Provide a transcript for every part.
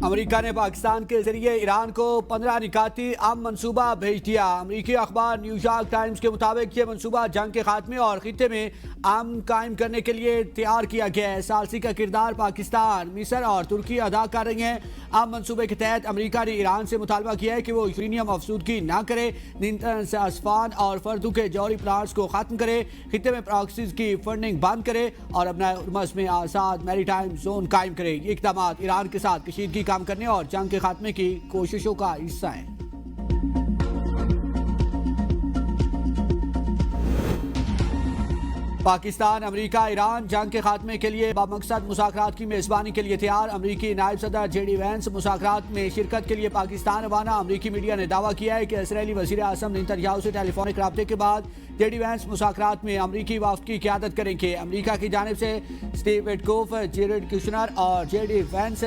امریکہ نے پاکستان کے ذریعے ایران کو 15 نکاتی امن منصوبہ بھیج دیا۔ امریکی اخبار نیو یارک ٹائمز کے مطابق یہ منصوبہ جنگ کے خاتمے اور خطے میں امن قائم کرنے کے لیے تیار کیا گیا ہے۔ ثالثی کا کردار پاکستان، مصر اور ترکی ادا کر رہی ہیں۔ امن منصوبے کے تحت امریکہ نے ایران سے مطالبہ کیا ہے کہ وہ یورینیم افزودگی نہ کرے، نیوکلیئر اسفان اور فردوں کے جوہری پلانٹس کو ختم کرے، خطے میں پراکسیز کی فنڈنگ بند کرے اور اپنا ہرمز میں آزاد میری ٹائم زون قائم کرے۔ یہ اقدامات ایران کے ساتھ کشیدگی کام کرنے اور جنگ کے خاتمے کی کوششوں کا حصہ ہیں۔ پاکستان، امریکہ، ایران جنگ کے خاتمے کے لیے بامقصد مذاکرات کی میزبانی کے لیے تیار۔ امریکی نائب صدر جے ڈی وینس مذاکرات میں شرکت کے لیے پاکستان روانہ۔ امریکی میڈیا نے دعویٰ کیا ہے کہ اسرائیلی وزیر اعظم نیتن یاہو سے ٹیلی فونک رابطے کے بعد جے ڈی وینس مذاکرات میں امریکی وفد کی قیادت کریں گے۔ امریکہ کی جانب سے اسٹیو وٹکوف، جیریڈ کشنر اور جے ڈی وینس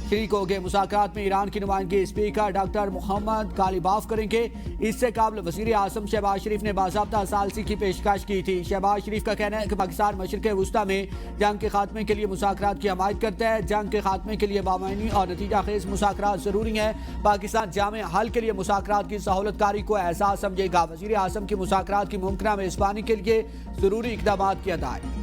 شریک ہوں گے۔ مذاکرات میں ایران کی نمائندگی اسپیکر ڈاکٹر محمد غالباف کریں گے۔ اس سے قبل وزیر اعظم شہباز شریف نے باضابطہ ثالثی کی پیشکش کی تھی۔ شہباز شریف کا کہنا ہے کہ پاکستان مشرق وسطیٰ میں جنگ کے خاتمے کے لیے مذاکرات کی حمایت کرتا ہے۔ جنگ کے خاتمے کے لیے بامعنی اور نتیجہ خیز مذاکرات ضروری ہیں۔ پاکستان جامع حل کے لیے مذاکرات کی سہولت کاری کو احساس سمجھے گا۔ وزیر اعظم کی مذاکرات کی ممکنہ میزبانی کے لیے ضروری اقدامات کی ہدایت۔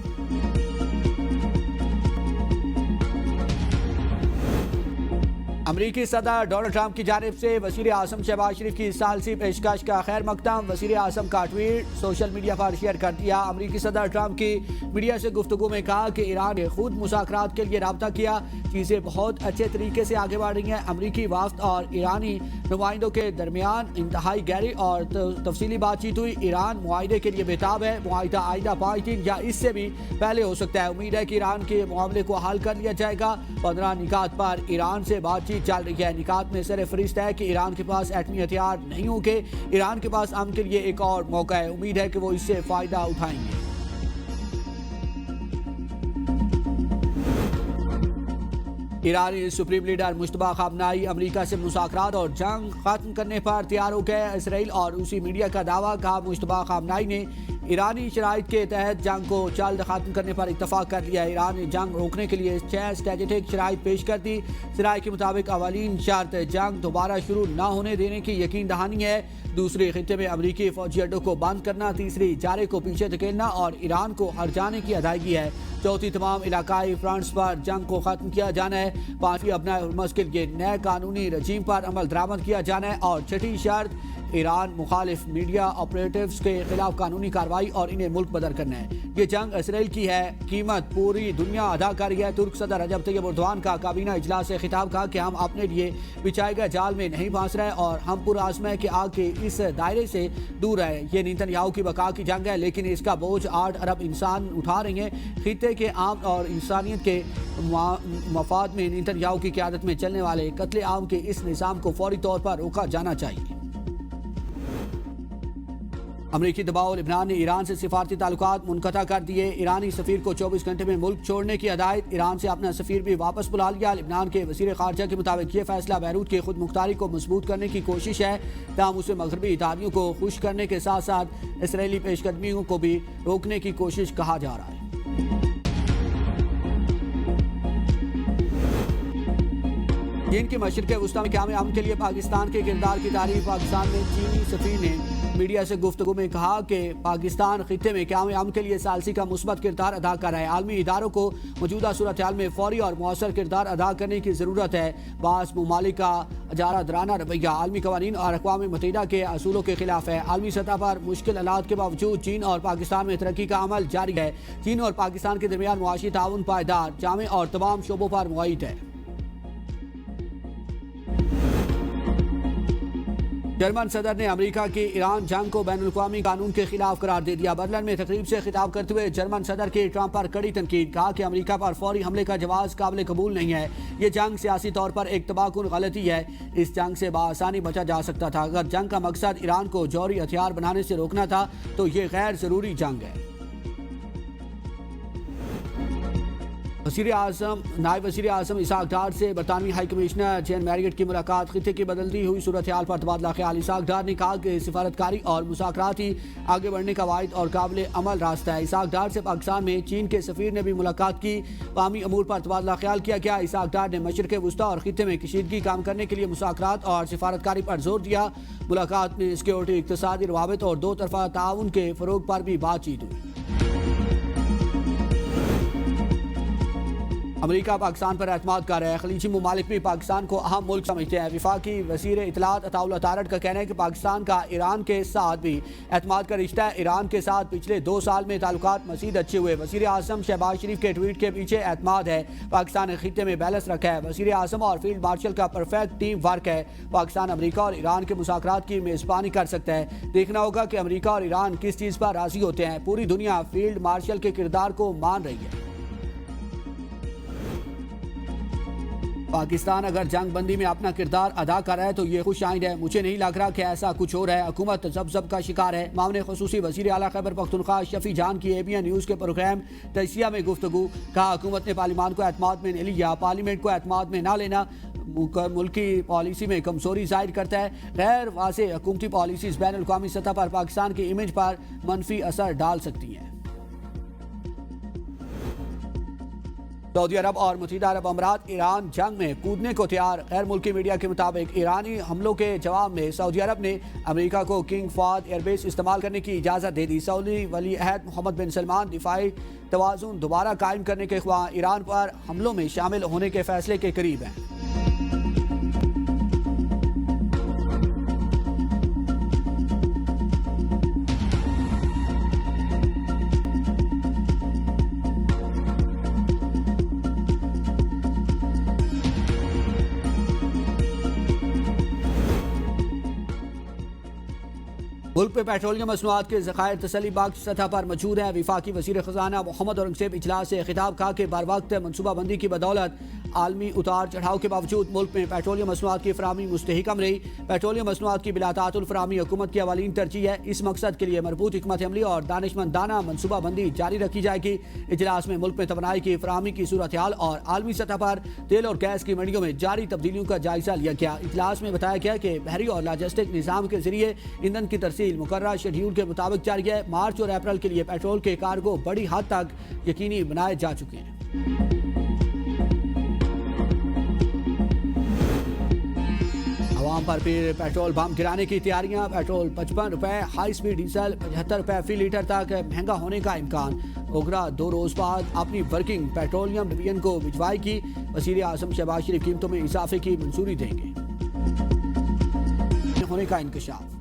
امریکی صدر ڈونلڈ ٹرمپ کی جانب سے وزیر اعظم شہباز شریف کی ثالثی پیشکش کا خیر مقدم۔ وزیر اعظم کا ٹویٹ سوشل میڈیا پر شیئر کر دیا۔ امریکی صدر ٹرمپ کی میڈیا سے گفتگو میں کہا کہ ایران نے خود مذاکرات کے لیے رابطہ کیا، چیزیں بہت اچھے طریقے سے آگے بڑھ رہی ہیں۔ امریکی وفد اور ایرانی نمائندوں کے درمیان انتہائی گہری اور تفصیلی بات چیت ہوئی۔ ایران معاہدے کے لیے بےتاب ہے۔ معاہدہ آئندہ 5 دن یا اس سے بھی پہلے ہو سکتا ہے۔ امید ہے کہ ایران کے معاملے کو حل کر لیا جائے گا۔ 15 نکات پر ایران سے بات چیت چل رہی ہے۔ نکات میں سر فہرست ہے کہ ایران کے پاس ایٹمی ہتھیار نہیں ہوں گے۔ ایران کے پاس امن کے لیے ایک اور موقع ہے۔ امید ہے کہ وہ اس سے فائدہ اٹھائیں گے۔ ایرانی سپریم لیڈر مجتبیٰ خامنہئی امریکہ سے مذاکرات اور جنگ ختم کرنے پر تیار ہو گئے۔ اسرائیل اور روسی میڈیا کا دعویٰ، کہا مجتبیٰ خامنہئی نے ایرانی شرائط کے تحت جنگ کو جلد ختم کرنے پر اتفاق کر لیا۔ ایران نے جنگ روکنے کے لیے 6 اسٹریٹجک شرائط پیش کر دی۔ ذرائع کے مطابق اولین شرط جنگ دوبارہ شروع نہ ہونے دینے کی یقین دہانی ہے۔ دوسری، خطے میں امریکی فوجی اڈوں کو بند کرنا۔ تیسری، جارے کو پیچھے دھکیلنا اور ایران کو ہر جانے کی ادائیگی ہے۔ چوتھی، تمام علاقائی فرنٹس پر جنگ کو ختم کیا جانا ہے۔ پانچویں، اپنا ہرمز کے لیے نئے قانونی رجیم پر عمل درآمد کیا جانا ہے۔ اور چھٹی شرط، ایران مخالف میڈیا آپریٹیوز کے خلاف قانونی کارروائی اور انہیں ملک بدر کرنا ہے۔ یہ جنگ اسرائیل کی ہے، قیمت پوری دنیا ادا کر رہی ہے۔ ترک صدر رجب طیب اردوان کا کابینہ اجلاس سے خطاب، کہا کہ ہم اپنے لیے بچھائے گئے جال میں نہیں پھنس رہے اور ہم پرعزم ہیں کہ آگ کے اس دائرے سے دور رہے۔ یہ نیتن یاہو کی بقا کی جنگ ہے، لیکن اس کا بوجھ 8 ارب انسان اٹھا رہے ہیں۔ خطے کے عام اور انسانیت کے مفاد میں نیتن یاہو کی قیادت میں چلنے والے قتل عام کے اس نظام کو فوری طور پر روکا جانا چاہیے۔ امریکی دباؤ، لبنان نے ایران سے سفارتی تعلقات منقطع کر دیے۔ ایرانی سفیر کو 24 گھنٹے میں ملک چھوڑنے کی ہدایت۔ ایران سے اپنا سفیر بھی واپس بلا لیا۔ لبنان کے وزیر خارجہ کے مطابق یہ فیصلہ بیروت کی خود مختاری کو مضبوط کرنے کی کوشش ہے، تاہم اسے مغربی اتحادیوں کو خوش کرنے کے ساتھ ساتھ اسرائیلی پیش قدمیوں کو بھی روکنے کی کوشش کہا جا رہا ہے۔ چین کے مشرق وسطیٰ میں قیام امن کے لیے پاکستان کے کردار کی تعریف۔ پاکستان میں چینی سفیر نے میڈیا سے گفتگو میں کہا کہ پاکستان خطے میں قیام امن کے لیے ثالثی کا مثبت کردار ادا کر رہا ہے۔ عالمی اداروں کو موجودہ صورتحال میں فوری اور مؤثر کردار ادا کرنے کی ضرورت ہے۔ بعض ممالک کا اجارہ درانہ رویہ عالمی قوانین اور اقوام متحدہ کے اصولوں کے خلاف ہے۔ عالمی سطح پر مشکل حالات کے باوجود چین اور پاکستان میں ترقی کا عمل جاری ہے۔ چین اور پاکستان کے درمیان معاشی تعاون پائیدار، جامع اور تمام شعبوں پر معید ہے۔ جرمن صدر نے امریکہ کی ایران جنگ کو بین الاقوامی قانون کے خلاف قرار دے دیا۔ برلن میں تقریب سے خطاب کرتے ہوئے جرمن صدر کی ٹرمپ پر کڑی تنقید، کہا کہ امریکہ پر فوری حملے کا جواز قابل قبول نہیں ہے۔ یہ جنگ سیاسی طور پر ایک تباہ کن غلطی ہے۔ اس جنگ سے بآسانی بچا جا سکتا تھا۔ اگر جنگ کا مقصد ایران کو جوہری ہتھیار بنانے سے روکنا تھا تو یہ غیر ضروری جنگ ہے۔ نائب وزیر اعظم اسحاق ڈار سے برطانوی ہائی کمشنر جین میریٹ کی ملاقات، خطے کی بدلتی ہوئی صورتحال پر تبادلہ خیال۔ اسحاق ڈار نے کہا کہ سفارتکاری اور مذاکرات ہی آگے بڑھنے کا واحد اور قابل عمل راستہ ہے۔ اسحاق ڈار سے پاکستان میں چین کے سفیر نے بھی ملاقات کی، باہمی امور پر تبادلہ خیال کیا گیا۔ اسحاق ڈار نے مشرق وسطی اور خطے میں کشیدگی کام کرنے کے لیے مذاکرات اور سفارتکاری پر زور دیا۔ ملاقات میں سیکورٹی، اقتصادی روابط اور دو طرفہ تعاون کے فروغ پر بھی بات چیت ہوئی۔ امریکہ پاکستان پر اعتماد کر رہا ہے، خلیجی ممالک بھی پاکستان کو اہم ملک سمجھتے ہیں۔ وفاقی وزیر اطلاعات عطاء اللہ تارڑ کا کہنا ہے کہ پاکستان کا ایران کے ساتھ بھی اعتماد کا رشتہ ہے۔ ایران کے ساتھ پچھلے 2 سال میں تعلقات مزید اچھے ہوئے۔ وزیر اعظم شہباز شریف کے ٹویٹ کے پیچھے اعتماد ہے۔ پاکستان نے خطے میں بیلنس رکھا ہے۔ وزیر اعظم اور فیلڈ مارشل کا پرفیکٹ ٹیم ورک ہے۔ پاکستان امریکہ اور ایران کے مذاکرات کی میزبانی کر سکتا ہے۔ دیکھنا ہوگا کہ امریکہ اور ایران کس چیز پر راضی ہوتے ہیں۔ پوری دنیا فیلڈ مارشل کے کردار کو مان رہی ہے۔ پاکستان اگر جنگ بندی میں اپنا کردار ادا کر رہا ہے تو یہ خوش آئند ہے۔ مجھے نہیں لگ رہا کہ ایسا کچھ ہو رہا ہے۔ حکومت ضبط کا شکار ہے۔ معاون خصوصی وزیر اعلیٰ خیبر پختونخوا شفیع جان کی ABN نیوز کے پروگرام تجزیہ میں گفتگو، کہا حکومت نے پارلیمان کو اعتماد میں نہیں لیا، پارلیمنٹ کو اعتماد میں نہ لینا ملکی پالیسی میں کمزوری ظاہر کرتا ہے۔ غیر واضح حکومتی پالیسیز بین الاقوامی سطح پر پاکستان کی امیج پر منفی اثر ڈال سکتی ہیں۔ سعودی عرب اور متحدہ عرب امارات ایران جنگ میں کودنے کو تیار۔ غیر ملکی میڈیا کے مطابق ایرانی حملوں کے جواب میں سعودی عرب نے امریکہ کو کنگ فہد ایئر بیس استعمال کرنے کی اجازت دے دی۔ سعودی ولی عہد محمد بن سلمان دفاعی توازن دوبارہ قائم کرنے کے خواہاں ایران پر حملوں میں شامل ہونے کے فیصلے کے قریب ہیں۔ ملک پہ پیٹرولیم مصنوعات کے ذخائر تسلی بخش سطح پر موجود ہیں۔ وفاقی وزیر خزانہ محمد اورنگزیب اجلاس سے خطاب کہا کہ بر وقت منصوبہ بندی کی بدولت عالمی اتار چڑھاؤ کے باوجود ملک میں پیٹرولیم مصنوعات کی فراہمی مستحکم رہی۔ پیٹرولیم مصنوعات کی بلا تعطل فراہمی حکومت کی اولین ترجیح ہے۔ اس مقصد کے لیے مربوط حکمت عملی اور دانشمندانہ منصوبہ بندی جاری رکھی جائے گی۔ اجلاس میں ملک میں توانائی کی فراہمی کی صورتحال اور عالمی سطح پر تیل اور گیس کی منڈیوں میں جاری تبدیلیوں کا جائزہ لیا گیا۔ اجلاس میں بتایا گیا کہ بحری اور لاجسٹک نظام کے ذریعے ایندھن کی ترسیل مقررہ شیڈیول کے مطابق جاری ہے۔ مارچ اور اپریل کے لیے پیٹرول کے کارگو بڑی حد تک یقینی بنائے جا چکے ہیں۔ عوام پر پھر پیٹرول بم گرانے کی تیاریاں۔ پیٹرول 55 روپے، ہائی سپیڈ ڈیزل 75 روپے فی لیٹر تک مہنگا ہونے کا امکان۔ اوگرا 2 روز بعد اپنی ورکنگ پیٹرولیم ڈویژن کو بھجوائی کی۔ وزیر اعظم شہباز شریف قیمتوں میں اضافے کی منظوری دیں گے۔ ہونے کا انکشاف۔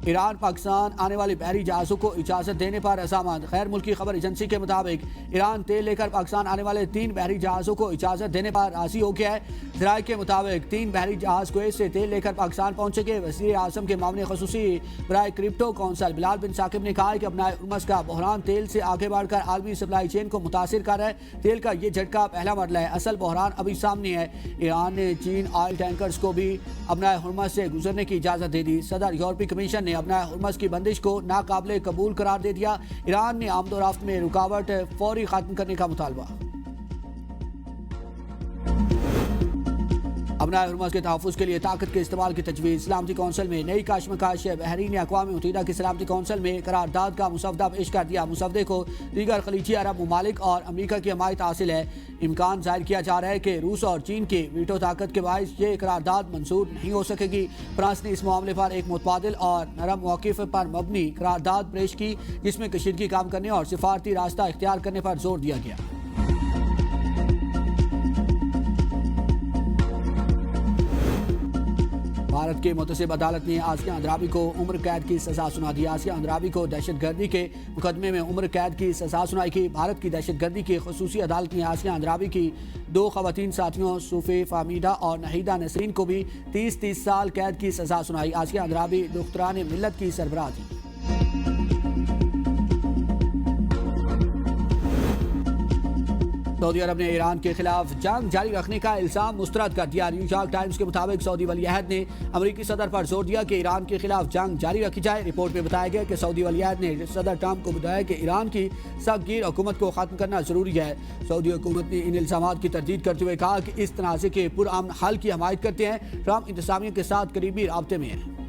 ایران پاکستان آنے والے بحری جہازوں کو اجازت دینے پر رضامند۔ غیر ملکی خبر ایجنسی کے مطابق ایران تیل لے کر پاکستان آنے والے 3 بحری جہازوں کو اجازت دینے پر راضی ہو گیا ہے۔ ذرائع کے مطابق 3 بحری جہاز کویت سے تیل لے کر پاکستان پہنچے گے۔ وزیر اعظم کے معاون خصوصی برائے کرپٹو کونسل بلال بن ثاقب نے کہا ہے کہ اپنا ہرمز کا بحران تیل سے آگے بڑھ کر عالمی سپلائی چین کو متاثر کر رہا ہے۔ تیل کا یہ جھٹکا پہلا مرحلہ ہے، اصل بحران ابھی سامنے ہے۔ ایران نے چین آئل ٹینکرز کو بھی اپنا ہرمز سے گزرنے کی اجازت دے دی۔ صدر یورپی کمیشن نے اپنا ہرمز کی بندش کو ناقابل قبول قرار دے دیا۔ ایران نے آمد و رفت میں رکاوٹ فوری ختم کرنے کا مطالبہ۔ اپنا ہرمز کے تحفظ کے لیے طاقت کے استعمال کی تجویز۔ سلامتی کونسل میں نئی کشمکش۔ بحرین نے اقوام متحدہ کی سلامتی کونسل میں قرارداد کا مسودہ پیش کر دیا۔ مسودے کو دیگر خلیجی عرب ممالک اور امریکہ کی حمایت حاصل ہے۔ امکان ظاہر کیا جا رہا ہے کہ روس اور چین کی ویٹو طاقت کے باعث یہ قرارداد منظور نہیں ہو سکے گی۔ فرانس نے اس معاملے پر ایک متبادل اور نرم موقف پر مبنی قرارداد پیش کی، جس میں کشیدگی کام کرنے اور سفارتی راستہ اختیار کرنے پر زور دیا گیا۔ بھارت کے متصب عدالت نے آسیہ اندرابی کو عمر قید کی سزا سنا دی۔ آسیہ اندرابی کو دہشت گردی کے مقدمے میں عمر قید کی سزا سنائی گئی۔ بھارت کی دہشت گردی کی خصوصی عدالت نے آسیہ اندرابی کی 2 خواتین ساتھیوں صوفی فامیدہ اور نہیدہ نسرین کو بھی 30 سال قید کی سزا سنائی۔ آسیہ اندرابی دختران ملت کی سربراہ تھی۔ سعودی عرب نے ایران کے خلاف جنگ جاری رکھنے کا الزام مسترد کر دیا۔ نیو یارک ٹائمز کے مطابق سعودی ولی عہد نے امریکی صدر پر زور دیا کہ ایران کے خلاف جنگ جاری رکھی جائے۔ رپورٹ میں بتایا گیا کہ سعودی ولی عہد نے صدر ٹرمپ کو بتایا کہ ایران کی سخت گیر حکومت کو ختم کرنا ضروری ہے۔ سعودی حکومت نے ان الزامات کی تردید کرتے ہوئے کہا کہ اس تنازع کے پرامن حل کی حمایت کرتے ہیں۔ ٹرمپ انتظامیہ کے ساتھ قریبی رابطے میں ہیں۔